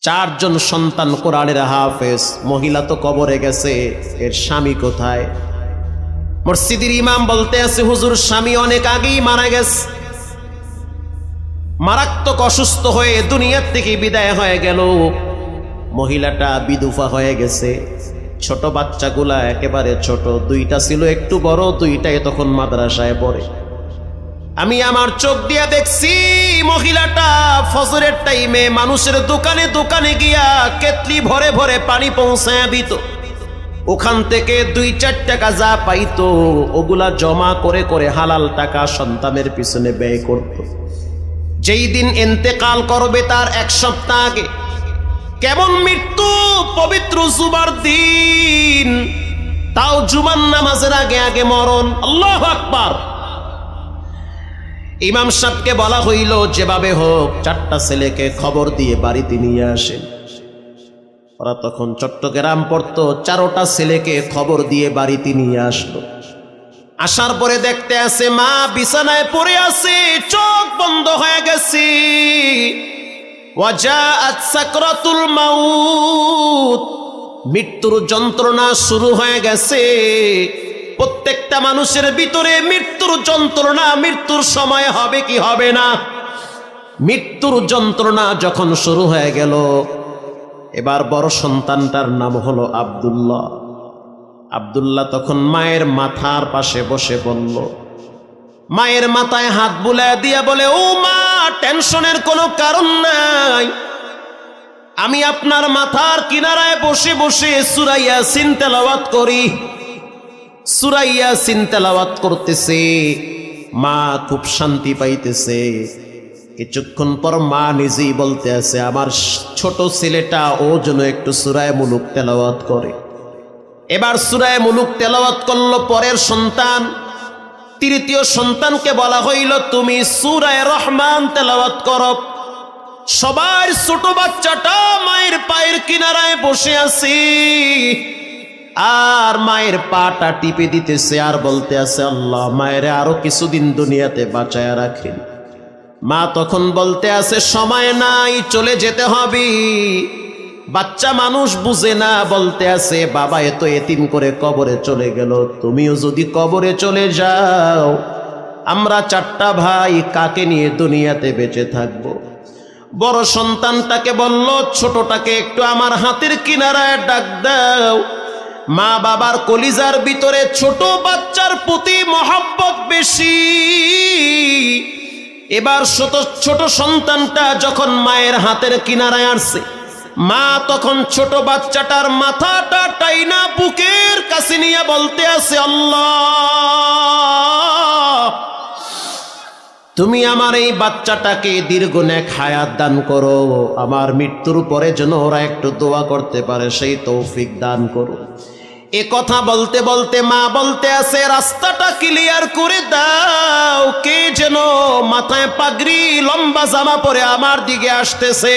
চারজন সন্তান কোরআনের হাফেজ, মহিলা তো কবরে গেছে, এর স্বামী কোথায়? মসজিদের ইমাম বলতে আছে, হুজুর স্বামী অনেক আগেই মারা গেছে, মারাত্মক অসুস্থ হয়ে দুনিয়ার থেকে বিদায় হয়ে গেল। মহিলাটা বিধবা হয়ে গেছে, ছোট বাচ্চাগুলা একেবারে ছোট, দুইটা ছিল একটু বড়, দুইটাই তখন মাদ্রাসায় পড়ে। আমি আমার চোখ দিয়ে দেখছি মহিলাটা ফজরের টাইমে মানুষের দোকানে দোকানে গিয়া কেতলি ভরে ভরে পানি পৌঁছায় দিত। ওখান থেকে 2-4 টাকা যা পাইতো ওগুলা জমা করে করে হালাল টাকা সন্তানের পিছনে ব্যয় করত। যেই দিন ইন্তেকাল করবে তার 1 সপ্তাহ আগে, কেমন মৃত্যু, পবিত্র জুমার দিন, তাও জুমার নামাজের আগে আগে মরণ। আল্লাহু আকবার। ইমাম সাহেবকে বলা হইল যেভাবে হোক 4টা ছেলেকে খবর দিয়ে বাড়িতে নিয়ে আসেন। ওরা তখন চট্টগ্রাম পড়তো, 4টা ছেলেকে খবর দিয়ে বাড়িতে নিয়ে আসলো। আসার পরে দেখতে আছে মা বিছানায় পড়ে আছে, চোখ বন্ধ হয়ে গেছে। ওয়াজাআত সাকরাতুল মাউত, মৃত্যুর যন্ত্রণা শুরু হয়ে গেছে। প্রত্যেকটা মানুষের ভিতরে মৃত্যুর যন্ত্রণা, মৃত্যুর সময় হবে কি হবে না, মৃত্যুর যন্ত্রণা যখন শুরু হয়ে গেল, এবার বড় সন্তানটার নাম হলো আব্দুল্লাহ। আব্দুল্লাহ তখন মায়ের মাথার পাশে বসে বলল, মায়ের মাথায় হাত বুলায় দিয়া বলে, ও মা, টেনশনের কোনো কারণ নাই, আমি আপনার মাথার কিনারায় বসে বসে সূরা ইয়াসিন তেলাওয়াত করি। সূরা ইয়াসিন তেলাওয়াত করতেছে, মা খুব শান্তি পাইতেছে। কিছুক্ষণ পর মা নিজেই বলতে আছে, আমার ছোট ছেলেটা ও যেন একটু সূরা মুলুক তেলাওয়াত করে। এবার সূরা মুলুক তেলাওয়াত করলো পরের সন্তান। তৃতীয় সন্তানকে বলা হইল, তুমি সূরা রহমান তেলাওয়াত করো। সবার ছোট বাচ্চাটা মায়ের পায়ের কিনারায় বসে আছে, আর মায়ের পাটা টিপে দিতেছে আর বলতে আছে, আল্লাহ মায়ের আরো কিছুদিন দুনিয়াতে বাঁচায়া রাখেন। মা তখন বলতে আছে, সময় নাই, চলে যেতে হবে। বাচ্চা মানুষ বুঝে না, বলতে আছে, বাবা এত এতিম করে কবরে চলে গেল, তুমিও যদি কবরে চলে যাও, আমরা 4টা ভাই কাকে নিয়ে দুনিয়াতে বেঁচে থাকবো? বড় সন্তানটাকে বলল, ছোটটাকে একটু আমার হাতের কিনারায় ডাক দাও। মা বাবার কলিজার ভিতরে ছোট বাচ্চার প্রতি মহব্বত বেশি। এবার ছোট সন্তানটা যখন মায়ের হাতের কিনারায় আসছে, মা তখন ছোট বাচ্চাটার মাথাটা টাইনা বুকের কাছে নিয়ে বলতে আছে, আল্লাহ তুমি আমার এই বাচ্চাটাকে দীর্ঘনেক হায়াত দান করো, আমার মৃত্যুর পরে যেন ওরা একটু দোয়া করতে পারে, সেই তৌফিক দান করো। এ কথা বলতে বলতে মা বলতে আছে, রাস্তাটা ক্লিয়ার করে দাও, কে যেন মাথায় পাগড়ি লম্বা জামা পরে আমার দিকে আসতেছে।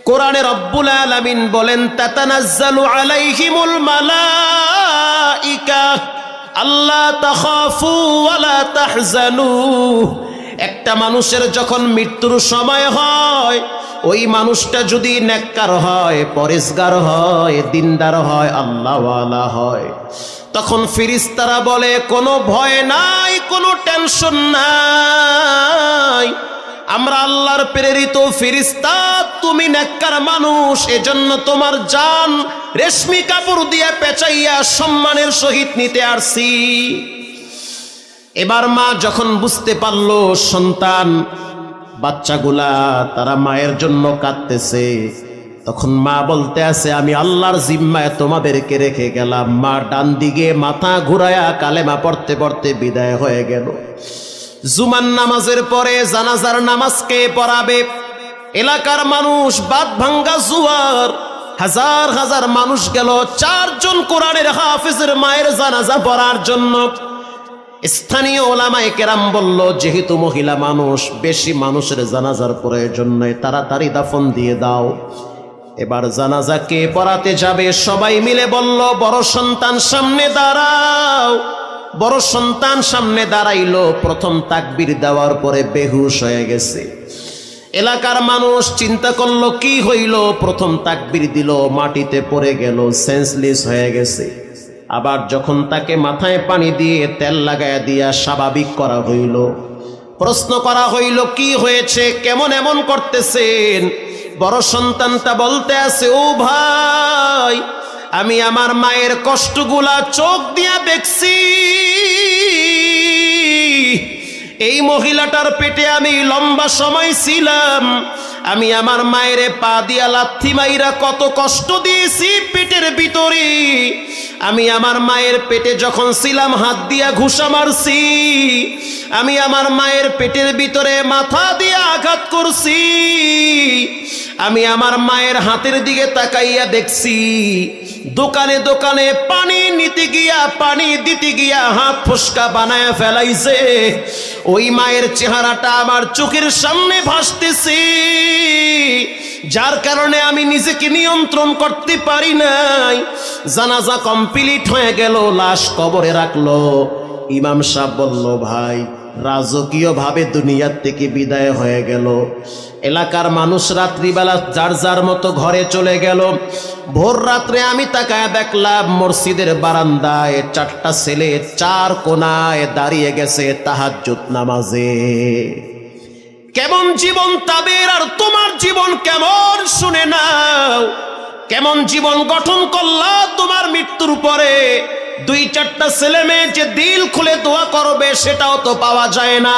কোরআনে রব্বুল আলামিন বলেন, তাতানাজ্জালু আলাইহিমুল মালাইকা আল্লা তাখাফু ওয়ালা তাহজানু। একটা মানুষের যখন মৃত্যুর সময় হয়, ওই মানুষটা যদি নেককার হয়, পরেজগার হয়, দিনদার হয়, আল্লাহওয়ালা হয়, তখন ফেরেশতারা বলে, কোনো ভয় নাই, কোনো টেনশন নাই, আমরা আল্লাহর প্রেরিত ফেরেশতা, তুমি নেককার মানুষ, এজন্য তোমার জান রেশমি কাপড় দিয়ে পেঁচাইয়া সম্মানের সহিত নিতে আসছি। এবার মা যখন বুঝতে পারলো সন্তান বাচ্চাগুলা তারা মায়ের জন্য কাঁদতেছে, তখন মা বলতে আছে, আমি আল্লাহর জিম্মায় তোমাদেরকে রেখে গেলাম। মা ডান দিকে মাথা ঘুরায়া কালেমা পড়তে পড়তে বিদায় হয়ে গেল। জুমার নামাজের পরে জানাজার নামাজ কে পড়াবে? এলাকার মানুষ, বাদ ভাঙ্গা জুয়ার, হাজার হাজার মানুষ গেল 4 জন কোরআনের হাফেজের মায়ের জানাজা পড়ার জন্য। স্থানীয় ওলামায়ে কেরাম বলল, যেহেতু মহিলা মানুষ, বেশি মানুষের জানাজার প্রয়োজন নাই, তাড়াতাড়ি দাফন দিয়ে দাও। এবার জানাজা কে পড়াতে যাবে? সবাই মিলে বলল, বড় সন্তান সামনে দাঁড়াও। বড় সন্তান সামনে দাঁড়াইলো, প্রথম তাকবীর দেওয়ার পরে বেহুশ হয়ে গেছে। এলাকার মানুষ চিন্তা করলো কি হইল, প্রথম তাকবীর দিল, মাটিতে পড়ে গেল, সেন্সলেস হয়ে গেছে। আবার যখন তাকে মাথায় পানি দিয়ে তেল লাগায়া দিয়া স্বাভাবিক করা হইল, প্রশ্ন করা হইল কি হয়েছে, কেমন এমন করতেছেন? বড় সন্তানটা বলতে আছে, ও ভাই, আমি আমার মায়ের কষ্টগুলা চোখ দিয়া দেখছি। এই মহিলাটার পেটে আমি লম্বা সময় ছিলাম, আমি আমার মায়ের পা দিয়া লাথি মাইরা কত কষ্ট দিয়েছি পেটের ভিতরে। আমি আমার মায়ের পেটে যখন ছিলাম হাত দিয়া ঘুষা মারছি, আমি আমার মায়ের পেটের ভিতরে মাথা দিয়ে আঘাত করছি, আমি আমার মায়ের হাতের দিকে তাকাইয়া দেখছি দোকানে দোকানে পানি নিতে গিয়া, পানি দিতে গিয়া হাত ফসকা বানায় ফেলাইছে। ওই মায়ের চেহারাটা আমার চোখের সামনে ভাসতেছে, যার কারণে আমি নিজেকে নিয়ন্ত্রণ করতে পারি নাই। জানাজা কমপ্লিট হয়ে গেল, লাশ কবরে রাখলো। ইমাম সাহেব বলল, ভাই, রাজকীয় ভাবে দুনিয়ার থেকে বিদায় হয়ে গেল। এলাকার মানুষ রাত্রিবেলা যার যার মতো ঘরে চলে গেল। ভোর রাত্রে আমি তাকায় দেখলাম মসজিদের বারান্দায় 4টা ছেলে 4 কোনায় দাঁড়িয়ে গেছে তাহাজ্জুদ নামাজে। কেমন জীবন তাদের, আর তোমার জীবন কেমন শুনে নাও। কেমন জীবন গঠন করলা তোমার মৃত্যুর পরে। 2-4টা ছেলে মেয়ে যে দিল খুলে দোয়া করবে সেটাও তো পাওয়া যায় না।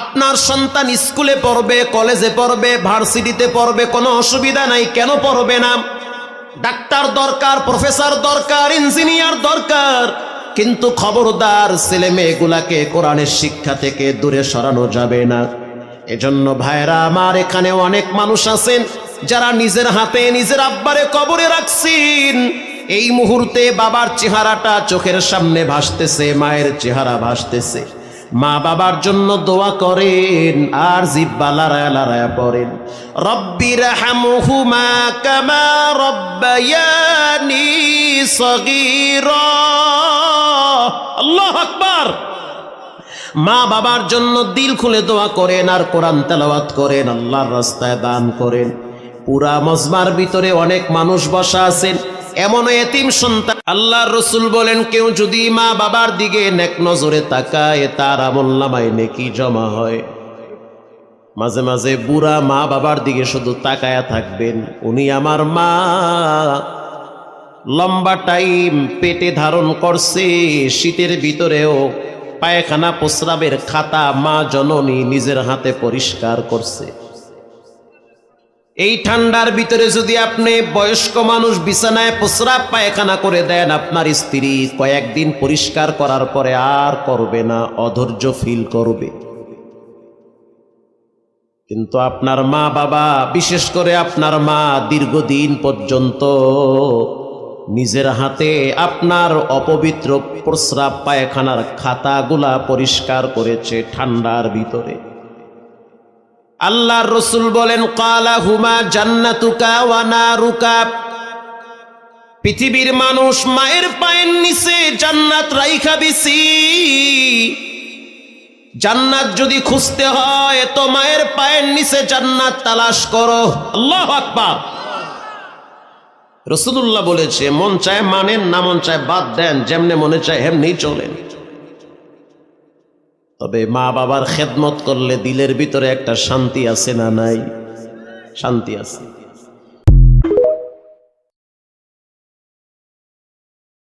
আপনার সন্তান স্কুলে পড়বে, কলেজে পড়বে, ভার্সিটিতে পড়বে, কোনো অসুবিধা নাই, কেন পড়বে না? ডাক্তার দরকার, প্রফেসর দরকার, ইঞ্জিনিয়ার দরকার, কিন্তু খবরদার ছেলে মেয়েগুলাকে কোরআনের শিক্ষা থেকে দূরে সরানো যাবে না। এজন্য ভাইরা আমার, এখানে অনেক মানুষ আছেন যারা নিজের হাতে নিজের আব্বারে কবরে রাখছেন। এই মুহূর্তে বাবার চেহারাটা চোখের সামনে ভাসতেছে, মায়ের চেহারা ভাসতেছে। মা বাবার জন্য দোয়া করেন আর জিহ্বা লড়ায়া লড়ায়া পড়েন, রব্বিরহামহুমা কামা রব্বায়ানি সগীরা। আল্লাহু আকবার। মা বাবার জন্য দিল খুলে দোয়া করেন আর কোরআন তেলাওয়াত করেন, আল্লাহর রাস্তায় দান করেন। পুরা মজমার ভিতরে অনেক মানুষ বসা আছেন, এমন এতিম সন্তান। আল্লাহর রাসূল বলেন, কেউ যদি মা বাবার দিকে নেক নজরে তাকায় তার আমলনামায় নেকি জমা হয়। মাঝে মাঝে বুড়া মা বাবার দিকে শুধু তাকায়া থাকবেন, উনি আমার মা, লম্বা টাইম পেটে ধারণ করছে, শীতের ভিতরেও পায়খানা প্রস্রাবের খাতা মা জননী নিজের হাতে পরিষ্কার করছে। এই ঠান্ডার ভিতরে যদি আপনি বয়স্ক মানুষ বিছানায় প্রস্রাব পায়খানা করে দেন, আপনার স্ত্রী কয়েকদিন পরিষ্কার করার পরে আর করবে না, অধৈর্য ফিল করবে। কিন্তু আপনার মা বাবা, বিশেষ করে আপনার মা, দীর্ঘদিন পর্যন্ত নিজের হাতে আপনার অপবিত্র প্রস্রাব পায়খানার খাতাগুলা পরিষ্কার করেছে ঠান্ডার ভিতরে। আল্লাহর রাসূল বলেন, কালা হুমা জান্নাতুকা ওয়া নারুকা। পৃথিবীর মানুষ মায়ের পায়ের নিচে জান্নাত রাইখা দিছি। জান্নাত যদি খুঁজতে হয় তো মায়ের পায়ের নিচে জান্নাত তালাশ করো। আল্লাহু আকবার। রাসূলুল্লাহ বলেছে, মন চায় মানেন, না মন চায় বাদ দেন, যেমনে মনে চায় হেমনি চলেন। তবে মা বাবার খেদমত করলে দিলের ভিতরে একটা শান্তি আছে না নাই? শান্তি আছে।